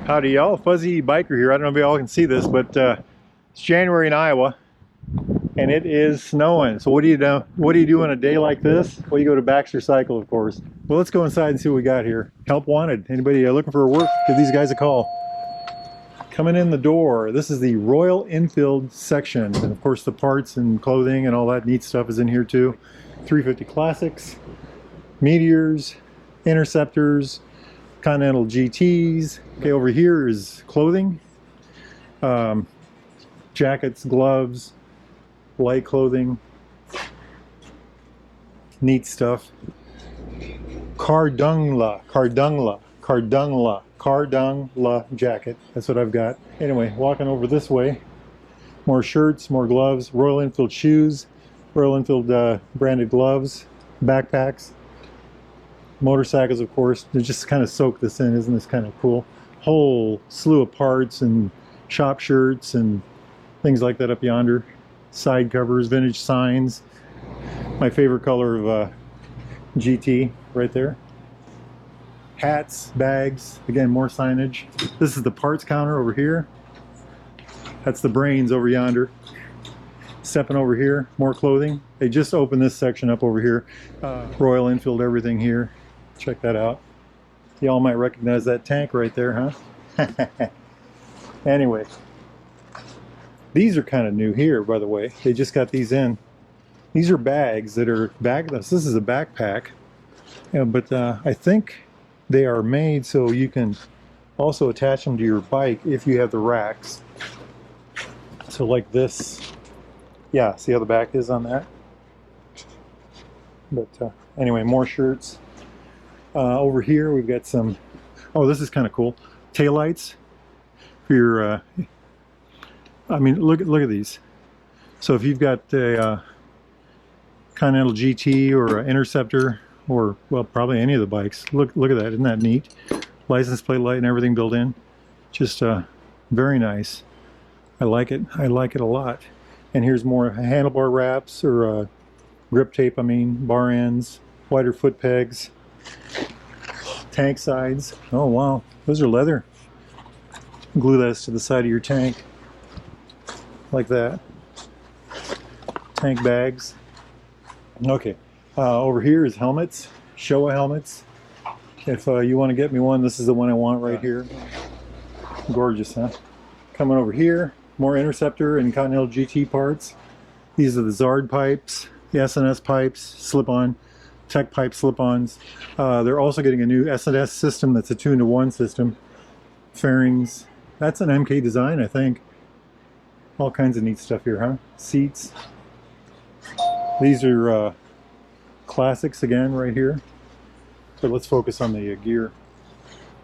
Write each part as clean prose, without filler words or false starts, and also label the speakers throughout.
Speaker 1: Howdy y'all, Fuzzy Biker here. I don't know if y'all can see this, but it's January in Iowa and it is snowing. So what do you do? What do you do on a day like this? Well, you go to Baxter Cycle, of course. Well, let's go inside and see what we got here. Help wanted. Anybody looking for work? Give these guys a call. Coming in the door, this is the Royal Enfield section, and of course the parts and clothing and all that neat stuff is in here too. 350 Classics, Meteors, Interceptors, Continental GTs. Okay, over here is clothing, jackets, gloves, light clothing, neat stuff. Cardungla jacket. That's what I've got. Anyway, walking over this way, more shirts, more gloves, Royal Enfield shoes, Royal Enfield branded gloves, backpacks. Motorcycles, of course. They just kind of soak this in. Isn't this kind of cool? Whole slew of parts and shop shirts and things like that up yonder. Side covers, vintage signs. My favorite color of GT right there. Hats, bags, again more signage. This is the parts counter over here. That's the brains over yonder. Stepping over here, more clothing. They just opened this section up over here. Royal Enfield everything here. Check that out. Y'all might recognize that tank right there, huh? Anyway, these are kind of new here, by the way. They just got these in. These are bags that are backless. This is a backpack, but I think they are made so you can also attach them to your bike if you have the racks. So like this. Yeah, see how the back is on that? But anyway, more shirts. Over here we've got some, oh, this is kind of cool. Taillights for your, I mean, look at these. So if you've got a Continental GT or an Interceptor, or, well, probably any of the bikes, look at that. Isn't that neat? License plate light and everything built in. Just very nice. I like it. I like it a lot. And here's more handlebar wraps, or grip tape, I mean, bar ends, wider foot pegs, tank sides. Oh wow, those are leather. Glue those to the side of your tank, like that. Tank bags. Okay, over here is helmets, Showa helmets. If you want to get me one, this is the one I want right here. Gorgeous, huh? Coming over here, more Interceptor and Continental GT parts. These are the Zard pipes, the S&S pipes, slip-on, Tech pipe slip-ons. They're also getting a new S&S system that's a 2-to-1 system. Fairings. That's an MK design, I think. All kinds of neat stuff here, huh? Seats. These are classics again right here. But let's focus on the gear.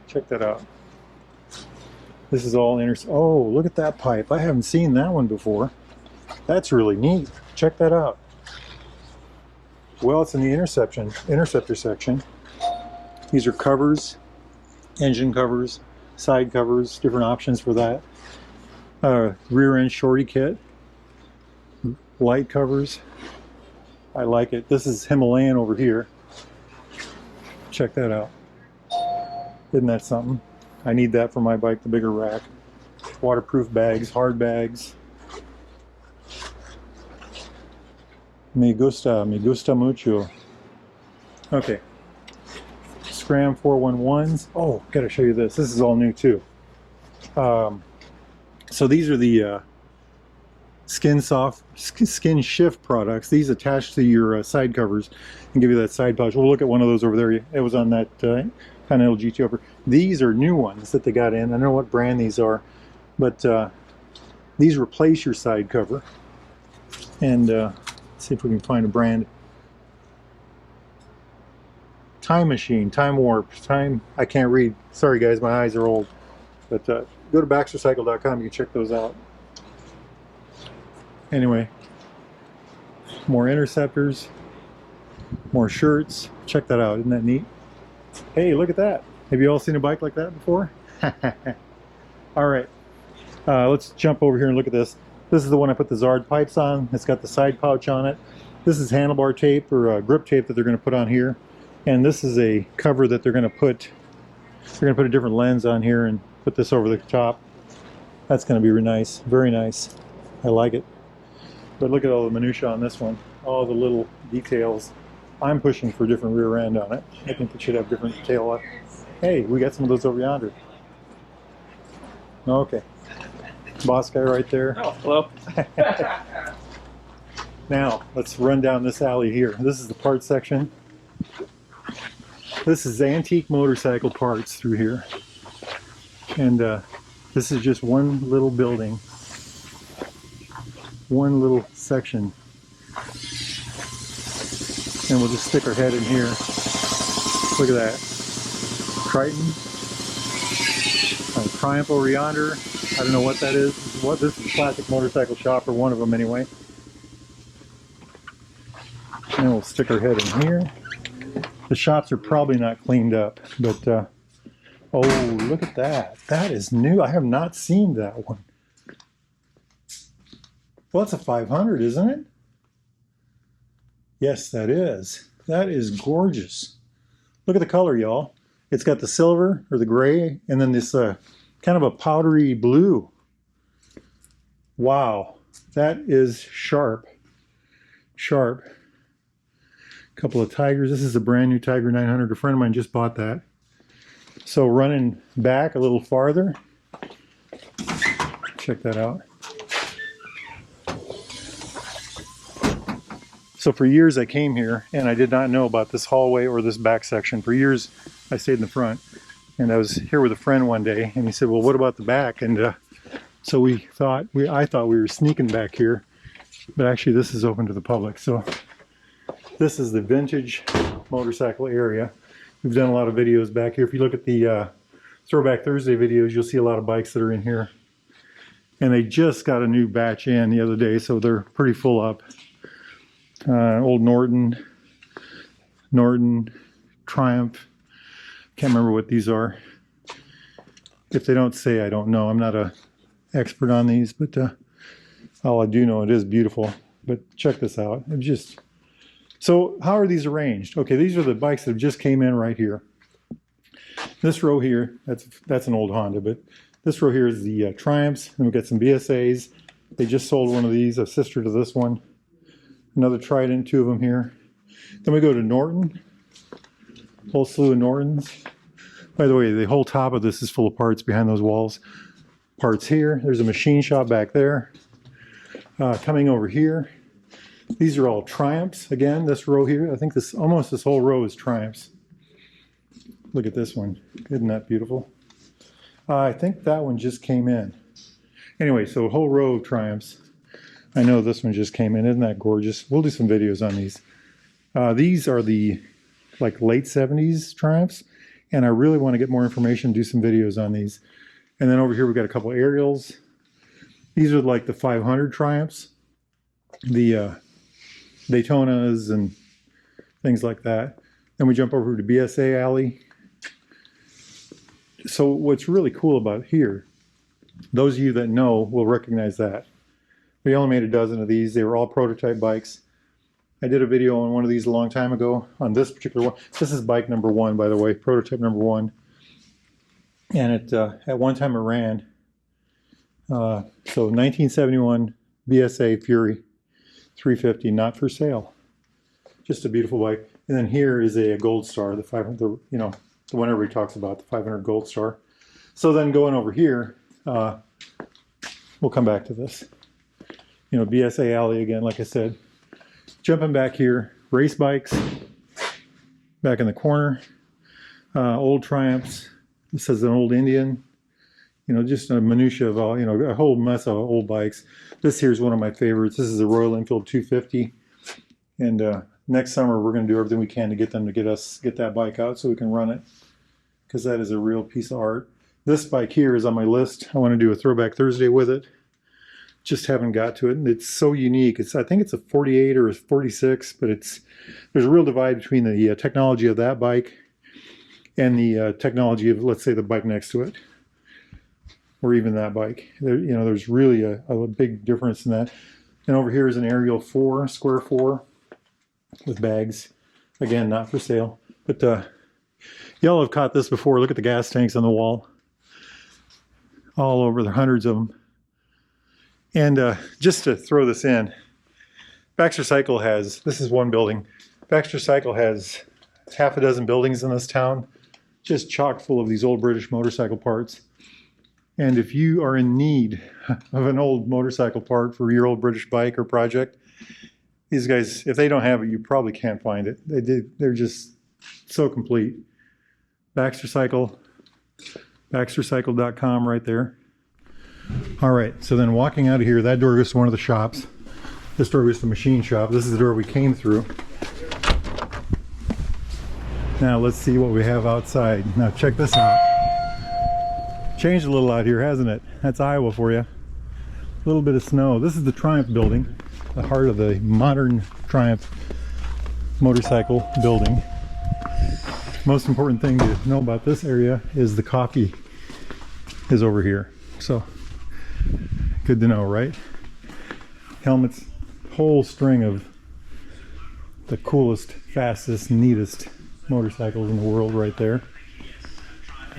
Speaker 1: Check that out. This is all oh, look at that pipe. I haven't seen that one before. That's really neat. Check that out. Well, it's in the Interceptor section. These are covers, engine covers, side covers, different options for that. Rear end shorty kit, light covers. I like it. This is Himalayan over here. Check that out. Isn't that something? I need that for my bike, the bigger rack. Waterproof bags, hard bags. Me gusta mucho. Okay. Scram 411s. Oh, gotta show you this. This is all new too. So these are the Skin Shift products. These attach to your side covers and give you that side pouch. We'll look at one of those over there. It was on that Continental GT over. These are new ones that they got in. I don't know what brand these are, but these replace your side cover. And see if we can find a brand. Time Machine, Time Warp, Time, I can't read. Sorry guys, my eyes are old. But go to BaxterCycle.com, you can check those out. Anyway, more Interceptors, more shirts. Check that out, isn't that neat? Hey, look at that. Have you all seen a bike like that before? All right, let's jump over here and look at this. This is the one I put the Zard pipes on. It's got the side pouch on it. This is handlebar tape, or grip tape, that they're going to put on here. And this is a cover that they're going to put a different lens on here and put this over the top. That's going to be nice, very nice. I like it. But look at all the minutia on this one, all the little details. I'm pushing for a different rear end on it. I think it should have different tail up. Hey, we got some of those over yonder. Okay. Boss guy right there.
Speaker 2: Oh, hello.
Speaker 1: Now, let's run down this alley here. This is the parts section. This is antique motorcycle parts through here. And this is just one little building. One little section. And we'll just stick our head in here. Look at that. Triton. Triumph over yonder. I don't know what that is. This is a classic motorcycle shop, or one of them anyway. And we'll stick our head in here. The shops are probably not cleaned up, but oh, look at that. That is new. I have not seen that one. Well, that's a 500, isn't it? Yes, that is. That is gorgeous. Look at the color, y'all. It's got the silver or the gray, and then this kind of a powdery blue. Wow, that is sharp. Sharp. Couple of Tigers. This is a brand new Tiger 900. A friend of mine just bought that. So running back a little farther, check that out. So for years I came here and I did not know about this hallway or this back section. For years I stayed in the front, and I was here with a friend one day and he said, well, what about the back? And so I thought we were sneaking back here, but actually this is open to the public. So this is the vintage motorcycle area. We've done a lot of videos back here. If you look at the Throwback Thursday videos, you'll see a lot of bikes that are in here. And they just got a new batch in the other day, so they're pretty full up. Old Norton, Triumph. Can't remember what these are. If they don't say, I don't know. I'm not an expert on these, but all I do know, it is beautiful. But check this out. It's just... So how are these arranged? Okay, these are the bikes that just came in right here. This row here, that's an old Honda, but this row here is the Triumphs, and we've got some BSAs. They just sold one of these, a sister to this one. Another Trident, two of them here. Then we go to Norton, whole slew of Nortons. By the way, the whole top of this is full of parts behind those walls. Parts here, there's a machine shop back there. Coming over here, these are all Triumphs. Again, this row here, I think almost this whole row is Triumphs. Look at this one. Isn't that beautiful? I think that one just came in. Anyway, so a whole row of Triumphs. I know this one just came in. Isn't that gorgeous? We'll do some videos on these. These are the late 70s Triumphs, and I really want to get more information, do some videos on these. And then over here we've got a couple of Ariels. These are like the 500 Triumphs. The Daytonas and things like that. Then we jump over to BSA Alley. So what's really cool about here, those of you that know will recognize that. We only made a dozen of these. They were all prototype bikes. I did a video on one of these a long time ago on this particular one. This is bike number 1, by the way, prototype number 1. And it at one time it ran. So 1971 BSA Fury 350, not for sale. Just a beautiful bike. And then here is a Gold Star, the 500, the one everybody talks about, the 500 Gold Star. So then going over here, we'll come back to this. BSA Alley again, like I said. Jumping back here, race bikes, back in the corner, old Triumphs. This is an old Indian. Just a minutia of all, a whole mess of old bikes. This here is one of my favorites. This is a Royal Enfield 250. And next summer, we're going to do everything we can to get them to get that bike out so we can run it, because that is a real piece of art. This bike here is on my list. I want to do a Throwback Thursday with it. Just haven't got to it. And it's so unique. I think it's a 48 or a 46, but there's a real divide between the technology of that bike and the technology of, let's say, the bike next to it, or even that bike. There's really a big difference in that. And over here is an Aerial 4, square 4, with bags. Again, not for sale. But y'all have caught this before. Look at the gas tanks on the wall. all over. There are hundreds of them. And just to throw this in, Baxter Cycle has, this is one building. Baxter Cycle has half a dozen buildings in this town, just chock full of these old British motorcycle parts. And if you are in need of an old motorcycle part for your old British bike or project, these guys, if they don't have it, you probably can't find it. They're just so complete. Baxter Cycle, baxtercycle.com right there. All right, so then walking out of here, that door goes to one of the shops. This door goes to the machine shop. This is the door we came through. Now let's see what we have outside. Now check this out. Changed a little out here, hasn't it? That's Iowa for you. A little bit of snow. This is the Triumph building, the heart of the modern Triumph motorcycle building. Most important thing to know about this area is the coffee is over here. So good to know, right? Helmets, whole string of the coolest, fastest, neatest motorcycles in the world right there.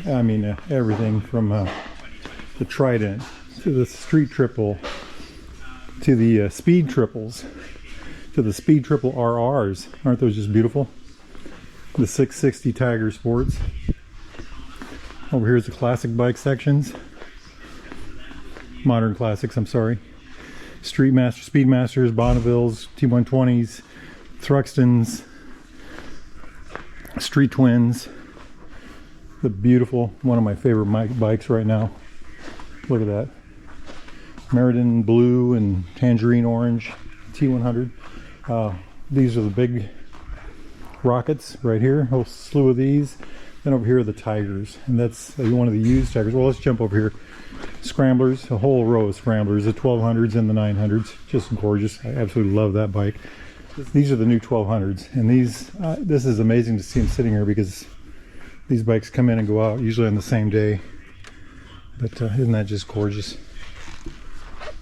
Speaker 1: I mean, everything from the Trident to the Street Triple to the Speed Triples to the Speed Triple RRs. Aren't those just beautiful? The 660 Tiger Sports. Over here is the classic bike sections. Modern classics, I'm sorry. Street Master, Speedmasters, Bonnevilles, T120s, Thruxtons, Street Twins. The beautiful, one of my favorite bikes right now. Look at that. Meriden blue and tangerine orange T100. These are the big rockets right here. A whole slew of these. Then over here are the Tigers, and that's one of the used Tigers. Well, let's jump over here. Scramblers, a whole row of Scramblers, the 1200s and the 900s. Just gorgeous. I absolutely love that bike. These are the new 1200s, and these this is amazing to see them sitting here because these bikes come in and go out usually on the same day. But isn't that just gorgeous?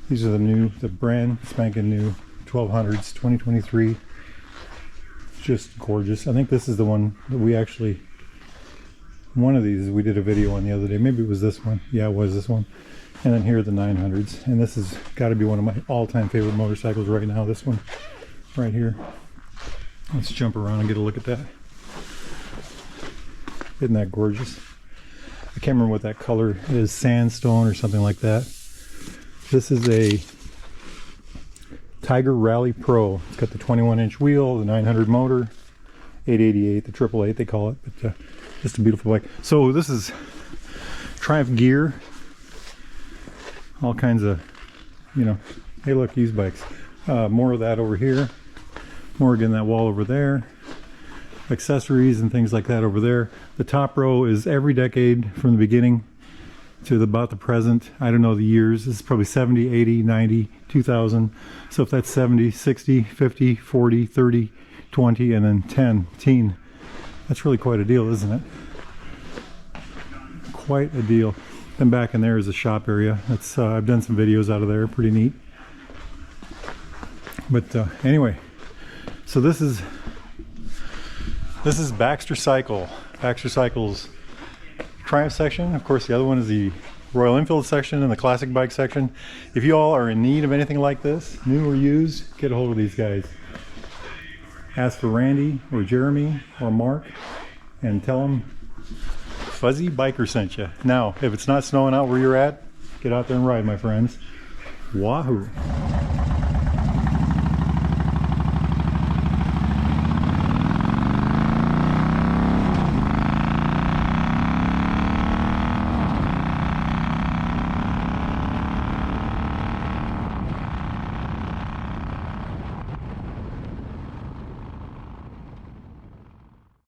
Speaker 1: These are the brand spanking new 1200s, 2023. Just gorgeous. I think this is the one that we actually, one of these we did a video on the other day. Maybe it was this one. Yeah, it was this one. And then here are the 900s. And this has got to be one of my all-time favorite motorcycles right now. This one right here. Let's jump around and get a look at that. Isn't that gorgeous? I can't remember what that color is, sandstone or something like that. This is a Tiger Rally Pro. It's got the 21-inch wheel, the 900 motor, 888, the 888 they call it, but just a beautiful bike. So this is Triumph gear, all kinds of, you know, hey look, used bikes. More of that over here, more again that wall over there. Accessories and things like that over there. The top row is every decade from the beginning to about the present. I don't know the years. This is probably 70, 80, 90, 2000. So if that's 70, 60, 50, 40, 30, 20, and then 10, teen. That's really quite a deal, isn't it? Quite a deal. Then back in there is a shop area. That's I've done some videos out of there. Pretty neat. But anyway, so this is Baxter Cycle. Baxter Cycle's Triumph section. Of course, the other one is the Royal Enfield section and the classic bike section. If you all are in need of anything like this, new or used, get a hold of these guys. Ask for Randy or Jeremy or Mark and tell them Fuzzy Biker sent you. Now, if it's not snowing out where you're at, get out there and ride, my friends. Wahoo!